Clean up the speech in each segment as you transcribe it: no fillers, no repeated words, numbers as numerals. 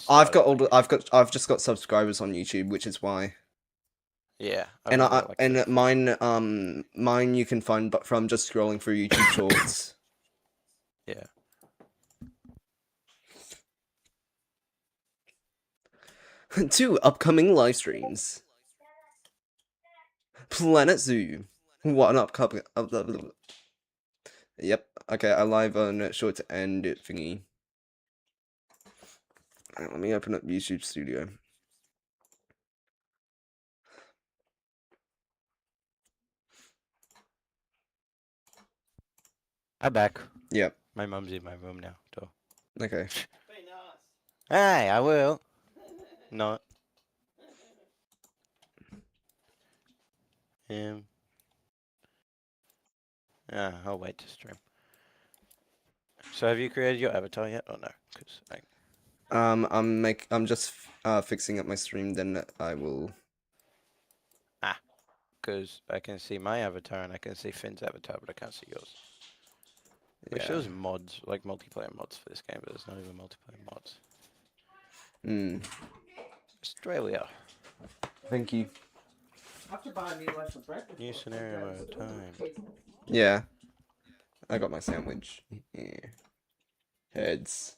I've got all the, I've just got subscribers on YouTube, which is why. Yeah. I've And only got, like, and 30. mine you can find but from just scrolling through YouTube Shorts. Yeah. 2 upcoming live streams. Planet Zoo. 1 upcoming. Yep. Okay, I live on Shorts and thingy. Let me open up YouTube Studio. I'm back. Yep. My mum's in my room now, so. Okay. Hey, I will. Not. I'll wait to stream. So have you created your avatar yet, or no? Because I'm just fixing up my stream. Then I will. because I can see my avatar and I can see Finn's avatar, but I can't see yours. Wish there Yeah. was mods, like multiplayer mods for this game, but there's not even multiplayer mods. Australia. Thank you. New scenario mode time. Yeah. I got my sandwich. Yeah. Heads.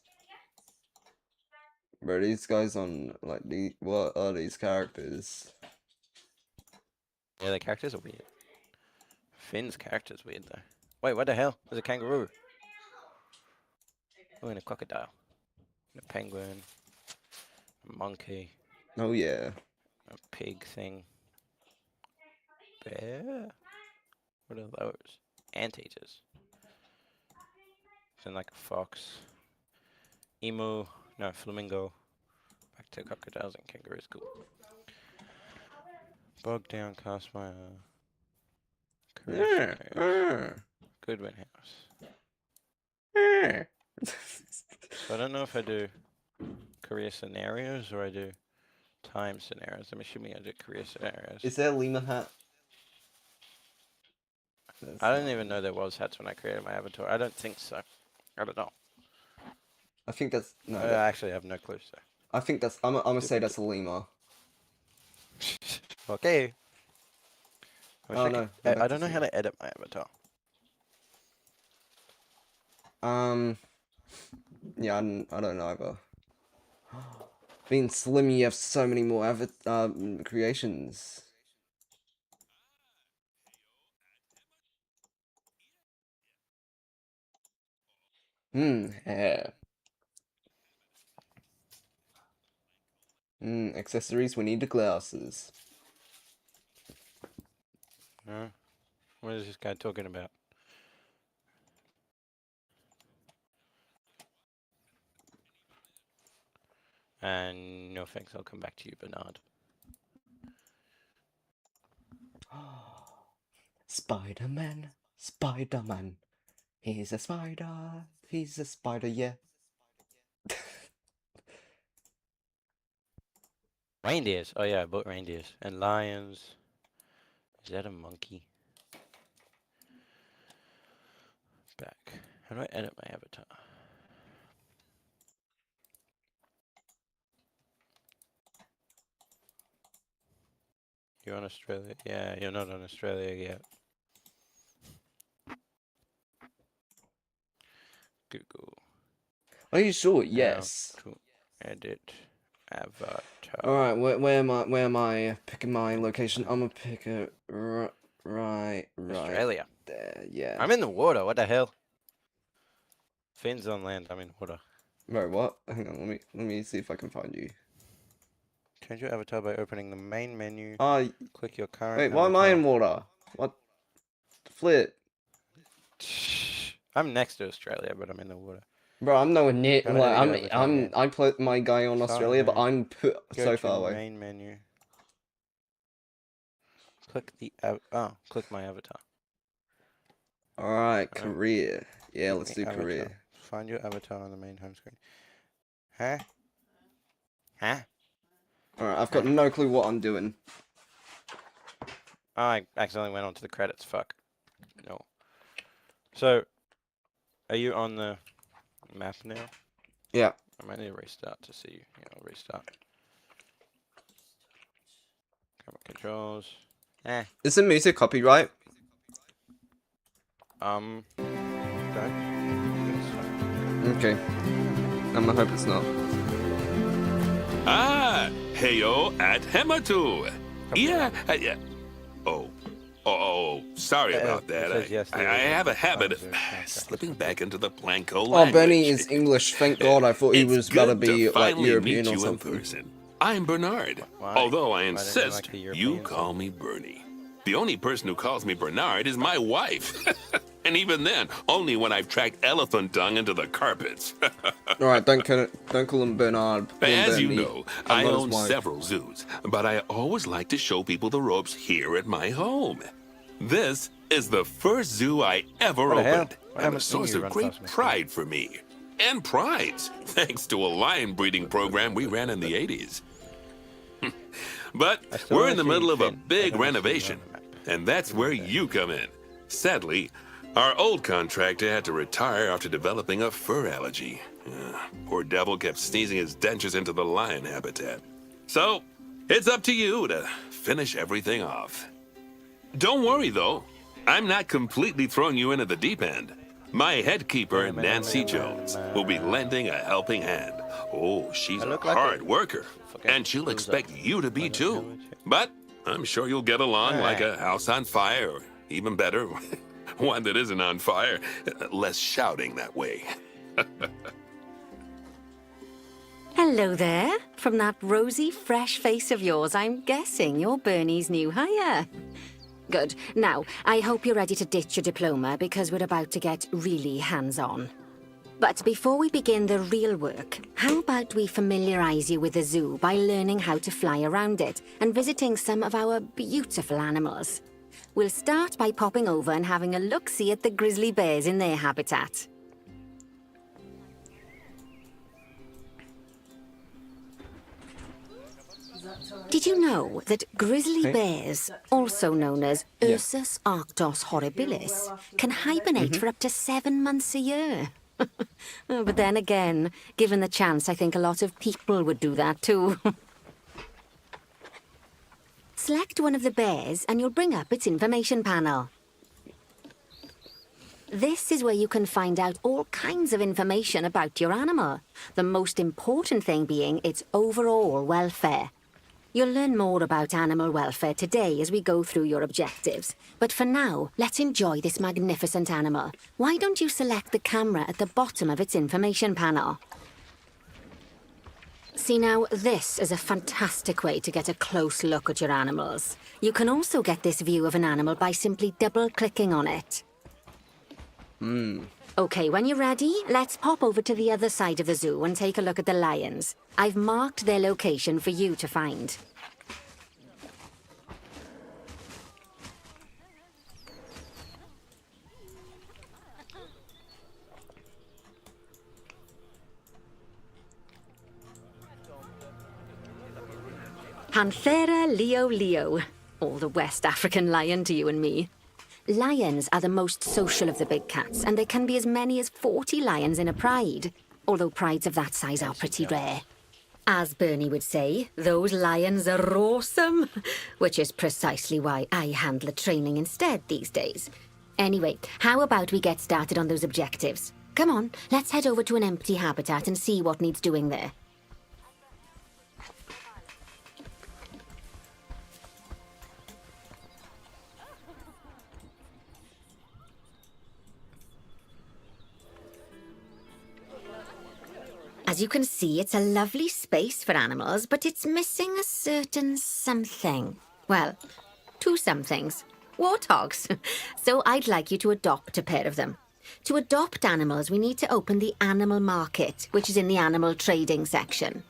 Bro, these guys on like what are these characters? Yeah, the characters are weird. Finn's character's weird though. Wait, what the hell? There's a kangaroo. Oh, and a crocodile. And a penguin. A monkey. Oh yeah. A pig thing. Bear? What are those? Anteaters. Then like a fox. Emu. No, flamingo. Back to crocodiles and kangaroos. Cool. Bog down, Castmire. Goodwin House. So I don't know if I do career scenarios or I do time scenarios. I'm assuming I do career scenarios. Is there a lemur hat? I didn't even know there was hats when I created my avatar. I don't think so. I don't know. I think that's no. I actually have no clue. So. I think that's. I'm gonna say that's a lemur. Okay. Oh no. I don't know how to edit my avatar. Yeah, I don't know either. Being Slim, you have so many more creations. Hair. Accessories, we need the glasses. What is this guy talking about? And no thanks, I'll come back to you, Bernard. Spider-Man, Spider-Man. He's a spider, he's a spider, yeah. Reindeers. Oh yeah, I bought reindeers. And lions. Is that a monkey? Back. How do I edit my avatar? You're on Australia? Yeah, you're not on Australia yet. Google. Are you sure? Yes. To edit avatar. Alright, where am I picking my location? I'm gonna pick a right Australia. there, yeah. I'm in the water, what the hell? Finn's on land, I'm in water. Bro, what? Hang on, let me see if I can find you. Change your avatar by opening the main menu. Click your current wait, avatar. why am I in water? What? Flip. I'm next to Australia, but I'm in the water. Bro, I'm nowhere near. Like, I put my guy on Australia, but I'm so far away. Main menu. Click the click my avatar. Alright, career. Yeah, let's do career. Find your avatar on the main home screen. Huh? Huh? Alright, I've got no clue what I'm doing. Oh, I accidentally went onto the credits. Fuck. No. So, are you on the map now? Yeah. I might need to restart to see. Restart. Camera controls. Is the music copyright? Don't. Okay. I'm gonna hope it's not. Ah, heyo at Hematu. Yeah. Oh, sorry about that. says yes, I there is have a a habit of time zone. slipping back into the Planko Oh, language. Bernie is English. Thank God. I thought he It's was about to good be like finally European meet or you in something. person. I'm Bernard. Why? Although I Why didn't you insist like the you European call stuff? me Bernie. The only person who calls me Bernard is my wife. And even then, only when I've tracked elephant dung into the carpets. All right, don't call him Bernard. Call him As you Bernie. know, I'm I not his own wife. several zoos, but I always like to show people the ropes here at my home. This is the first zoo I ever What the hell? opened, I and a haven't seen source you of run great past me. pride for me. And prides, thanks to a lion breeding program we ran in the 80s. But I still we're in the wanna see middle of a Finn. I big don't wanna see you renovation, on the map. and that's where you come in. Sadly, our old contractor had to retire after developing a fur allergy. Poor devil kept sneezing his dentures into the lion habitat. So, it's up to you to finish everything off. Don't worry, though. I'm not completely throwing you into the deep end. My head keeper, Nancy Jones, will be lending a helping hand. Oh, she's I a look like hard a worker, fucking and she'll loser. expect you to be Like a too. village. But I'm sure you'll get along like Alright. a house on fire, or even better, one that isn't on fire. Less shouting that way. Hello there. From that rosy, fresh face of yours, I'm guessing you're Bernie's new hire. Good. Now, I hope you're ready to ditch your diploma because we're about to get really hands-on. But before we begin the real work, how about we familiarize you with the zoo by learning how to fly around it and visiting some of our beautiful animals? We'll start by popping over and having a look-see at the grizzly bears in their habitat. Did you know that grizzly bears, also known as Ursus arctos horribilis, can hibernate for up to 7 months a year? Oh, but then again, given the chance, I think a lot of people would do that too. Select one of the bears and you'll bring up its information panel. This is where you can find out all kinds of information about your animal. The most important thing being its overall welfare. You'll learn more about animal welfare today as we go through your objectives. But for now, let's enjoy this magnificent animal. Why don't you select the camera at the bottom of its information panel? See now, this is a fantastic way to get a close look at your animals. You can also get this view of an animal by simply double-clicking on it. Okay, when you're ready, let's pop over to the other side of the zoo and take a look at the lions. I've marked their location for you to find. Panthera leo leo, or the West African lion to you and me. Lions are the most social of the big cats, and there can be as many as 40 lions in a pride, although prides of that size are pretty rare. As Bernie would say, those lions are awesome, which is precisely why I handle the training instead these days. Anyway, how about we get started on those objectives? Come on, let's head over to an empty habitat and see what needs doing there. As you can see, it's a lovely space for animals, but it's missing a certain something. Well, two somethings. Warthogs. So I'd like you to adopt a pair of them. To adopt animals, we need to open the animal market, which is in the animal trading section.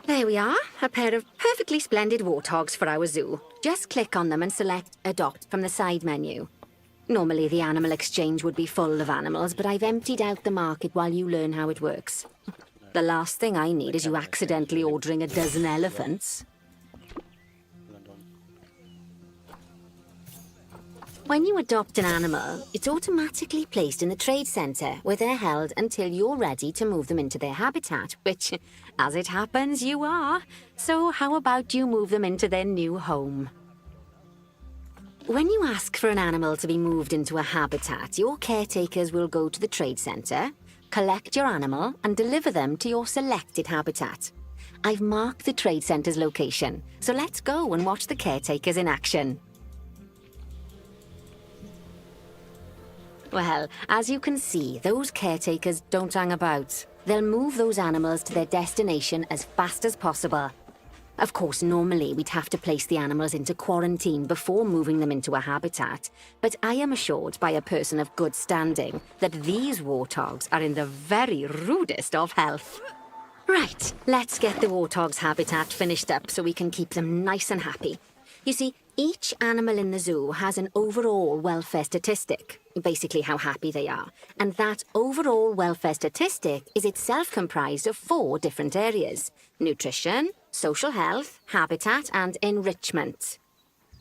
There we are, a pair of perfectly splendid warthogs for our zoo. Just click on them and select Adopt from the side menu. Normally, the animal exchange would be full of animals, but I've emptied out the market while you learn how it works. The last thing I need is you accidentally ordering a dozen elephants. When you adopt an animal, it's automatically placed in the trade centre, where they're held until you're ready to move them into their habitat, which, as it happens, you are. So how about you move them into their new home? When you ask for an animal to be moved into a habitat, your caretakers will go to the trade centre, collect your animal, and deliver them to your selected habitat. I've marked the trade centre's location, so let's go and watch the caretakers in action. Well, as you can see, those caretakers don't hang about. They'll move those animals to their destination as fast as possible. Of course, normally we'd have to place the animals into quarantine before moving them into a habitat, but I am assured by a person of good standing that these warthogs are in the very rudest of health. Right, let's get the warthog's habitat finished up so we can keep them nice and happy. You see, each animal in the zoo has an overall welfare statistic, basically how happy they are. And that overall welfare statistic is itself comprised of 4 different areas: nutrition, social health, habitat, and enrichment.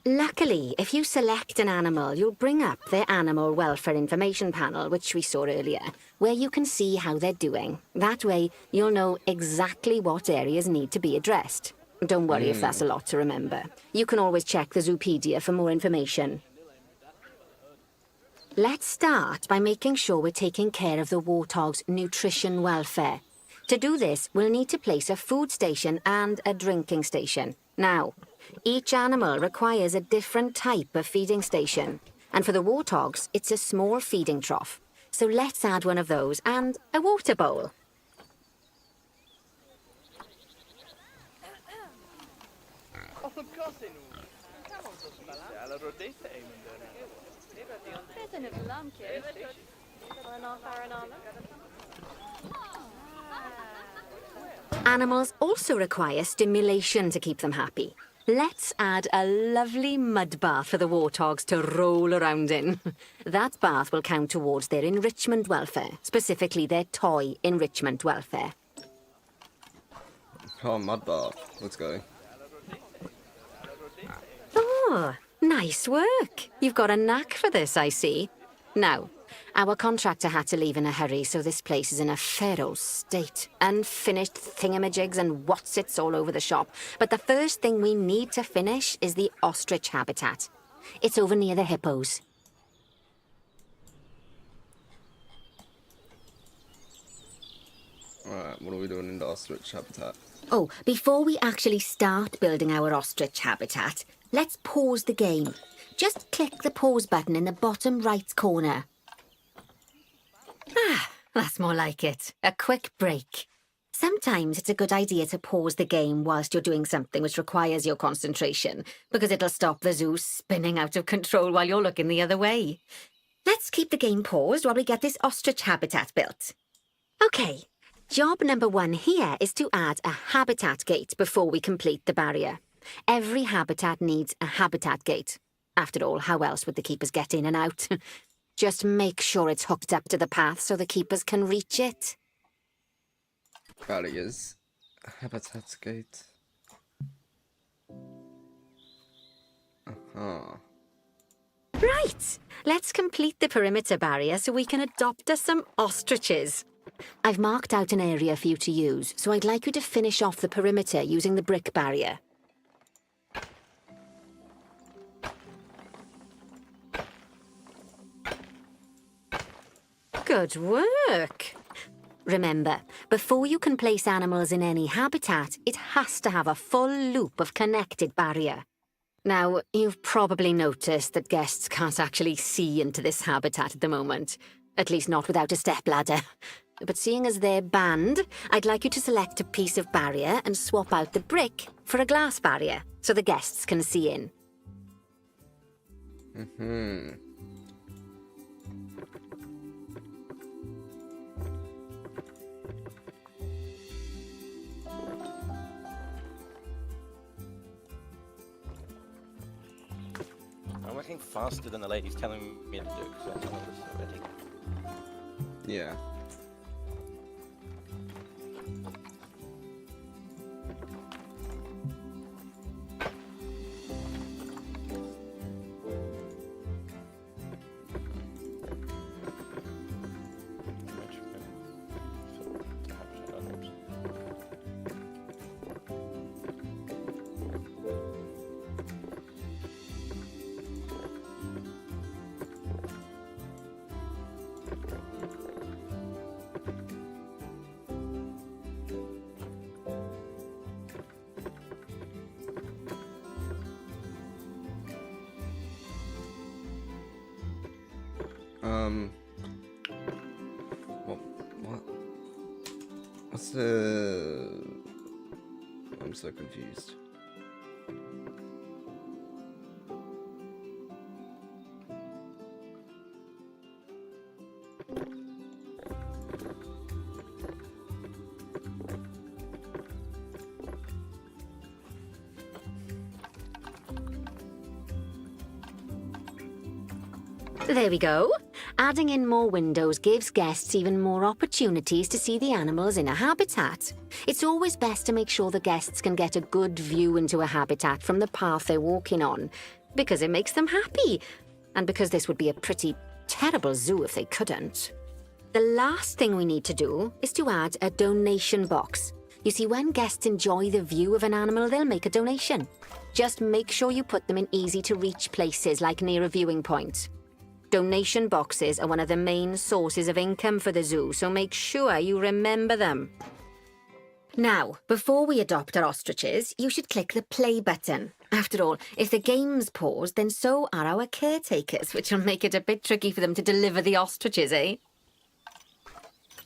Luckily, if you select an animal, you'll bring up their animal welfare information panel, which we saw earlier, where you can see how they're doing. That way, you'll know exactly what areas need to be addressed. Don't worry if that's a lot to remember. You can always check the Zoopedia for more information. Let's start by making sure we're taking care of the warthog's nutrition welfare. To do this, we'll need to place a food station and a drinking station. Now, each animal requires a different type of feeding station. And for the warthogs, it's a small feeding trough. So let's add one of those and a water bowl. Animals also require stimulation to keep them happy. Let's add a lovely mud bath for the warthogs to roll around in. That bath will count towards their enrichment welfare, specifically their toy enrichment welfare. Oh, mud bath. Let's go. Oh, nice work. You've got a knack for this, I see. Now, our contractor had to leave in a hurry, so this place is in a fair old state. Unfinished thingamajigs and whatsits all over the shop. But the first thing we need to finish is the ostrich habitat. It's over near the hippos. Alright, what are we doing in the ostrich habitat? Oh, before we actually start building our ostrich habitat, let's pause the game. Just click the pause button in the bottom right corner. Ah, that's more like it. A quick break. Sometimes it's a good idea to pause the game whilst you're doing something which requires your concentration, because it'll stop the zoo spinning out of control while you're looking the other way. Let's keep the game paused while we get this ostrich habitat built. Okay, job number 1 here is to add a habitat gate before we complete the barrier. Every habitat needs a habitat gate. After all, how else would the keepers get in and out? Just make sure it's hooked up to the path so the keepers can reach it. Barriers. Habitat gate. Uh-huh. Right, let's complete the perimeter barrier so we can adopt us some ostriches. I've marked out an area for you to use, so I'd like you to finish off the perimeter using the brick barrier. Good work! Remember, before you can place animals in any habitat, it has to have a full loop of connected barrier. Now, you've probably noticed that guests can't actually see into this habitat at the moment. At least not without a stepladder. But seeing as they're banned, I'd like you to select a piece of barrier and swap out the brick for a glass barrier, so the guests can see in. I'm working faster than the lady's telling me to do, because I'm telling this already. Yeah. What? What's the... I'm so confused. There we go. Adding in more windows gives guests even more opportunities to see the animals in a habitat. It's always best to make sure the guests can get a good view into a habitat from the path they're walking on, because it makes them happy, and because this would be a pretty terrible zoo if they couldn't. The last thing we need to do is to add a donation box. You see, when guests enjoy the view of an animal, they'll make a donation. Just make sure you put them in easy-to-reach places, like near a viewing point. Donation boxes are one of the main sources of income for the zoo, so make sure you remember them. Now, before we adopt our ostriches, you should click the play button. After all, if the game's paused, then so are our caretakers, which will make it a bit tricky for them to deliver the ostriches, eh?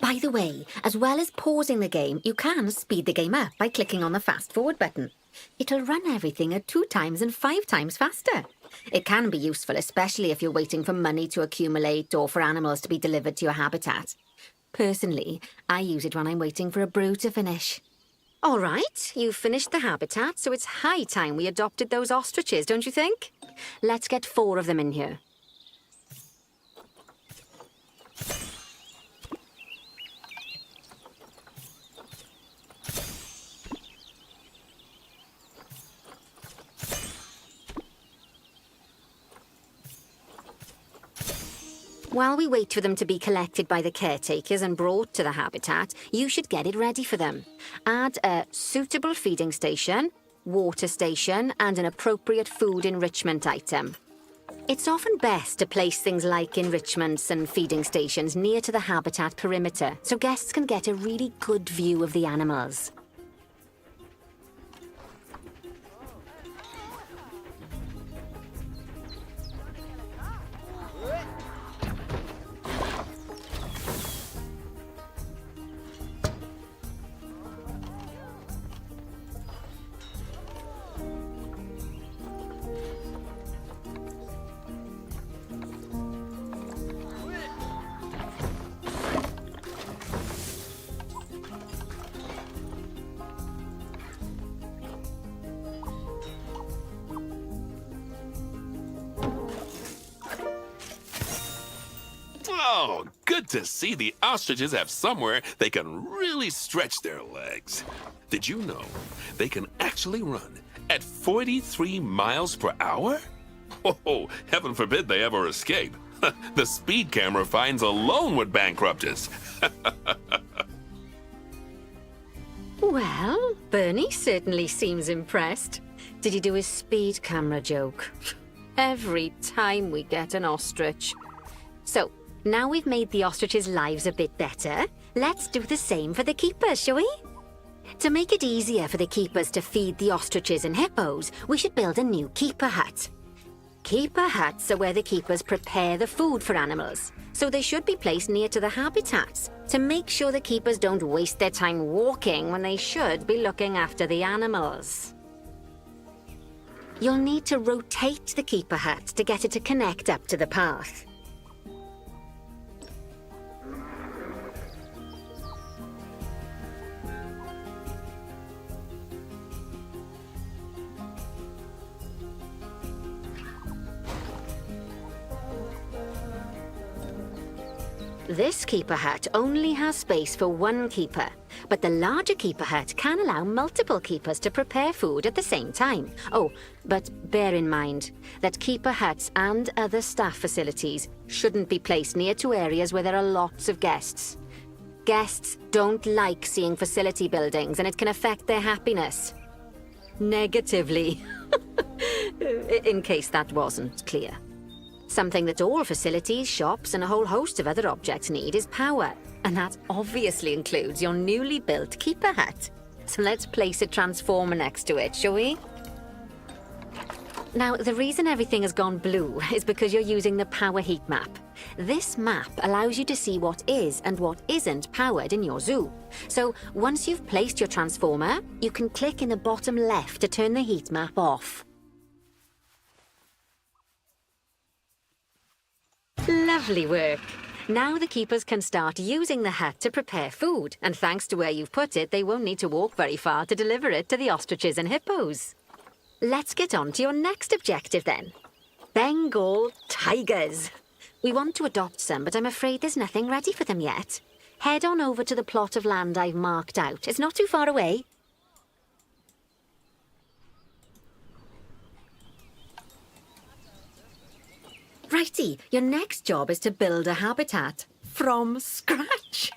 By the way, as well as pausing the game, you can speed the game up by clicking on the fast forward button. It'll run everything at 2 times and 5 times faster. It can be useful, especially if you're waiting for money to accumulate or for animals to be delivered to your habitat. Personally, I use it when I'm waiting for a brew to finish. All right, you've finished the habitat, so it's high time we adopted those ostriches, don't you think? Let's get 4 of them in here. While we wait for them to be collected by the caretakers and brought to the habitat, you should get it ready for them. Add a suitable feeding station, water station, and an appropriate food enrichment item. It's often best to place things like enrichments and feeding stations near to the habitat perimeter, so guests can get a really good view of the animals. Oh, good to see the ostriches have somewhere they can really stretch their legs. Did you know they can actually run at 43 miles per hour? Oh, heaven forbid they ever escape. The speed camera fines alone would bankrupt us. Well, Bernie certainly seems impressed. Did he do his speed camera joke? Every time we get an ostrich. So, now we've made the ostriches' lives a bit better, let's do the same for the keepers, shall we? To make it easier for the keepers to feed the ostriches and hippos, we should build a new keeper hut. Keeper huts are where the keepers prepare the food for animals, so they should be placed near to the habitats to make sure the keepers don't waste their time walking when they should be looking after the animals. You'll need to rotate the keeper hut to get it to connect up to the path. This keeper hut only has space for 1 keeper, but the larger keeper hut can allow multiple keepers to prepare food at the same time. Oh, but bear in mind that keeper huts and other staff facilities shouldn't be placed near to areas where there are lots of guests. Guests don't like seeing facility buildings, and it can affect their happiness. Negatively. In case that wasn't clear. Something that all facilities, shops, and a whole host of other objects need is power, and that obviously includes your newly built keeper hut. So let's place a transformer next to it, shall we? Now, the reason everything has gone blue is because you're using the power heat map. This map allows you to see what is and what isn't powered in your zoo. So, once you've placed your transformer, you can click in the bottom left to turn the heat map off. Lovely work. Now the keepers can start using the hut to prepare food, and thanks to where you've put it, they won't need to walk very far to deliver it to the ostriches and hippos. Let's get on to your next objective then. Bengal tigers. We want to adopt some, but I'm afraid there's nothing ready for them yet. Head on over to the plot of land I've marked out. It's not too far away. Righty, your next job is to build a habitat. From scratch.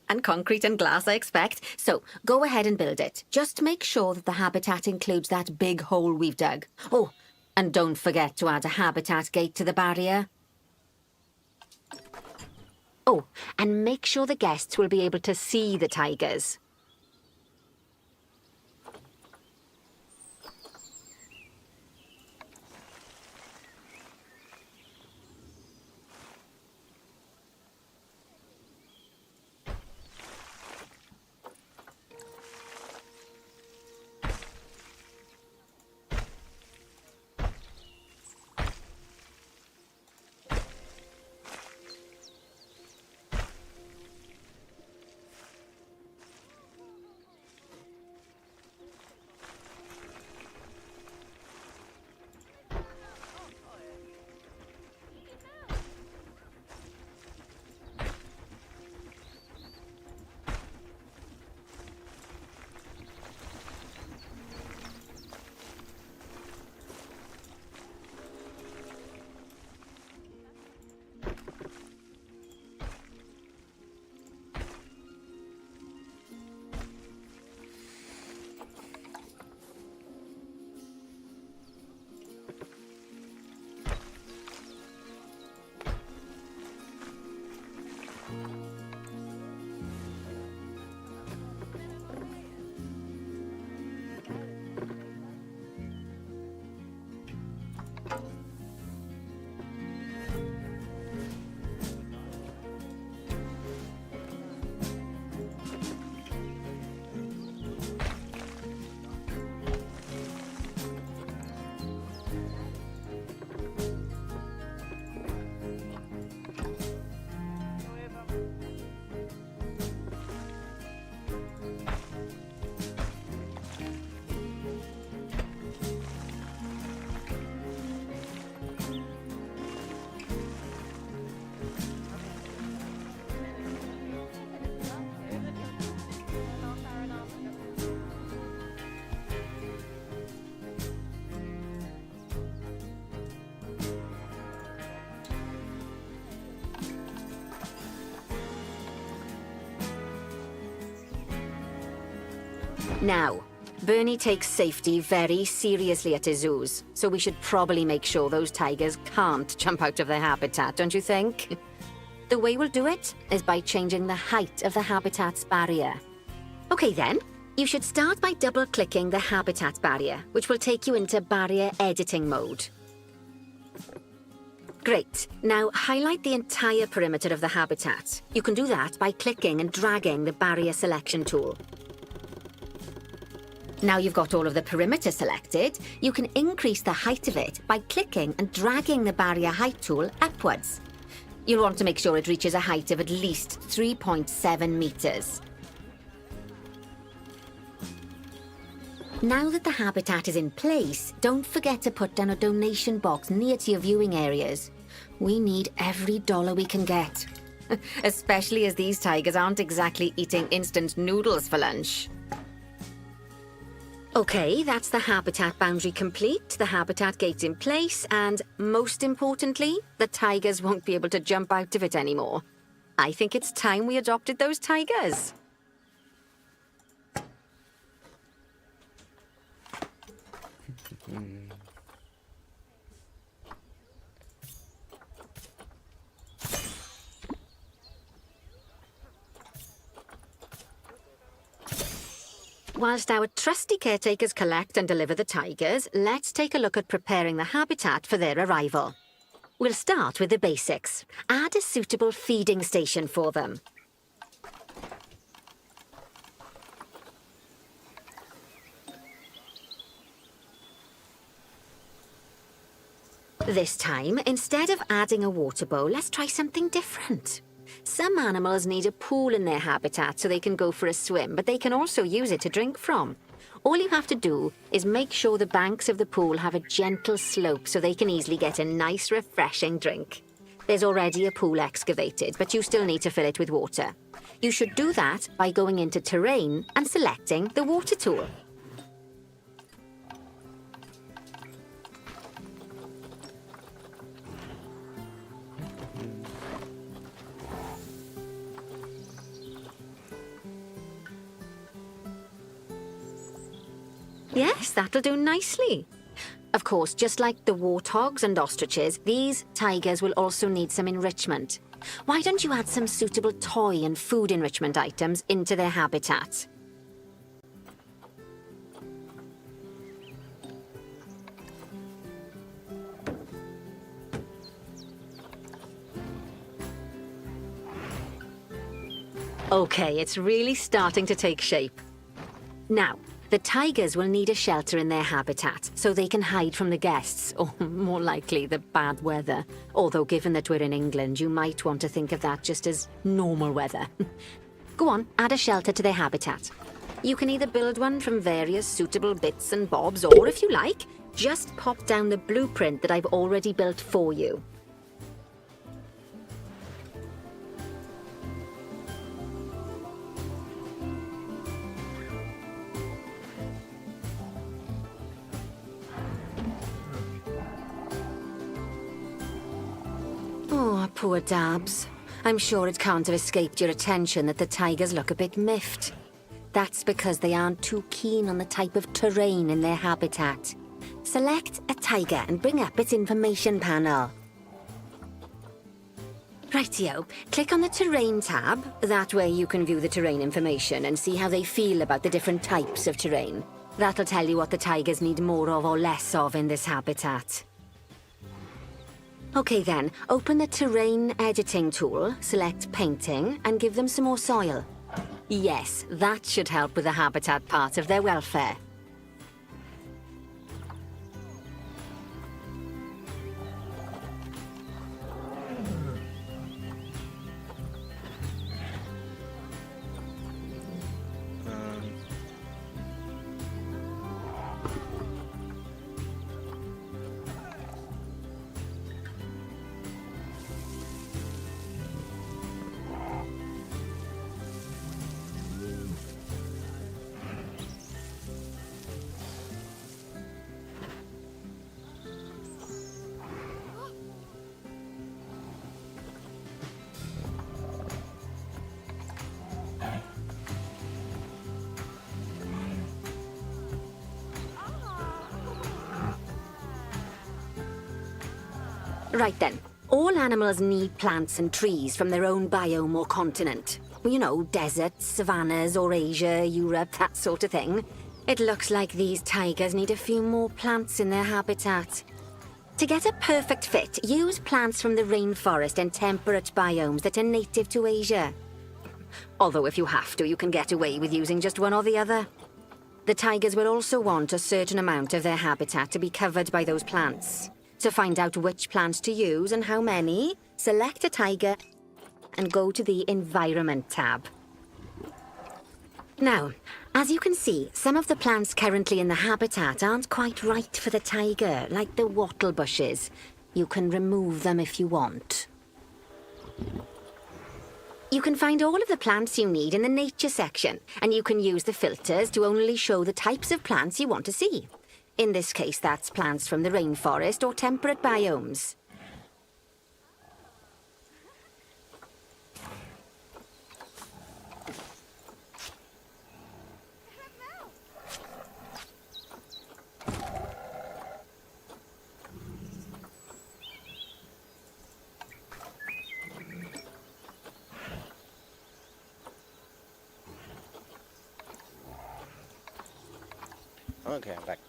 And concrete and glass, I expect. So, go ahead and build it. Just make sure that the habitat includes that big hole we've dug. Oh, and don't forget to add a habitat gate to the barrier. Oh, and make sure the guests will be able to see the tigers. Now, Bernie takes safety very seriously at his zoos, so we should probably make sure those tigers can't jump out of their habitat, don't you think? The way we'll do it is by changing the height of the habitat's barrier. Okay then, you should start by double-clicking the habitat barrier, which will take you into barrier editing mode. Great. Now highlight the entire perimeter of the habitat. You can do that by clicking and dragging the barrier selection tool. Now you've got all of the perimeter selected, you can increase the height of it by clicking and dragging the barrier height tool upwards. You'll want to make sure it reaches a height of at least 3.7 meters. Now that the habitat is in place, don't forget to put down a donation box near to your viewing areas. We need every dollar we can get. Especially as these tigers aren't exactly eating instant noodles for lunch. Okay, that's the habitat boundary complete, the habitat gate's in place, and most importantly, the tigers won't be able to jump out of it anymore. I think it's time we adopted those tigers. Whilst our trusty caretakers collect and deliver the tigers, let's take a look at preparing the habitat for their arrival. We'll start with the basics. Add a suitable feeding station for them. This time, instead of adding a water bowl, let's try something different. Some animals need a pool in their habitat so they can go for a swim, but they can also use it to drink from. All you have to do is make sure the banks of the pool have a gentle slope so they can easily get a nice, refreshing drink. There's already a pool excavated, but you still need to fill it with water. You should do that by going into Terrain and selecting the water tool. Yes, that'll do nicely. Of course, just like the warthogs and ostriches, these tigers will also need some enrichment. Why don't you add some suitable toy and food enrichment items into their habitat? Okay, it's really starting to take shape. Now, the tigers will need a shelter in their habitat so they can hide from the guests, or more likely, the bad weather. Although given that we're in England, you might want to think of that just as normal weather. Go on, add a shelter to their habitat. You can either build one from various suitable bits and bobs, or if you like, just pop down the blueprint that I've already built for you. Oh, poor Dabs. I'm sure it can't have escaped your attention that the tigers look a bit miffed. That's because they aren't too keen on the type of terrain in their habitat. Select a tiger and bring up its information panel. Rightio, click on the Terrain tab. That way you can view the terrain information and see how they feel about the different types of terrain. That'll tell you what the tigers need more of or less of in this habitat. Okay then, open the Terrain Editing tool, select Painting, and give them some more soil. Yes, that should help with the habitat part of their welfare. Right then. All animals need plants and trees from their own biome or continent. You know, deserts, savannas, or Asia, Europe, that sort of thing. It looks like these tigers need a few more plants in their habitat. To get a perfect fit, use plants from the rainforest and temperate biomes that are native to Asia. Although if you have to, you can get away with using just one or the other. The tigers will also want a certain amount of their habitat to be covered by those plants. To find out which plants to use and how many, select a tiger and go to the Environment tab. Now, as you can see, some of the plants currently in the habitat aren't quite right for the tiger, like the wattle bushes. You can remove them if you want. You can find all of the plants you need in the Nature section, and you can use the filters to only show the types of plants you want to see. In this case, that's plants from the rainforest or temperate biomes. Okay, I'm back.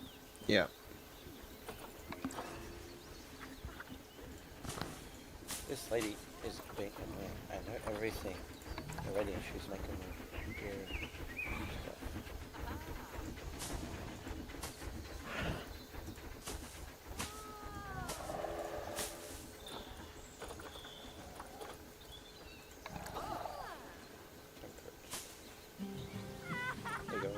Yeah. This lady is making me. I know everything already, and she's making me do stuff. There you go.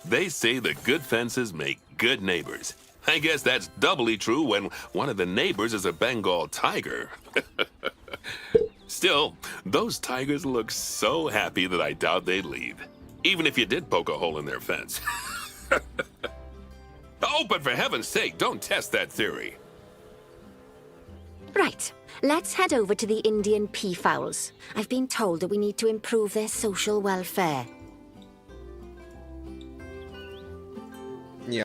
They say the good fences make good neighbors. I guess that's doubly true when one of the neighbors is a Bengal tiger. Still, those tigers look so happy that I doubt they'd leave, even if you did poke a hole in their fence. Oh, but for heaven's sake, don't test that theory. Right, let's head over to the Indian peafowls. I've been told that we need to improve their social welfare.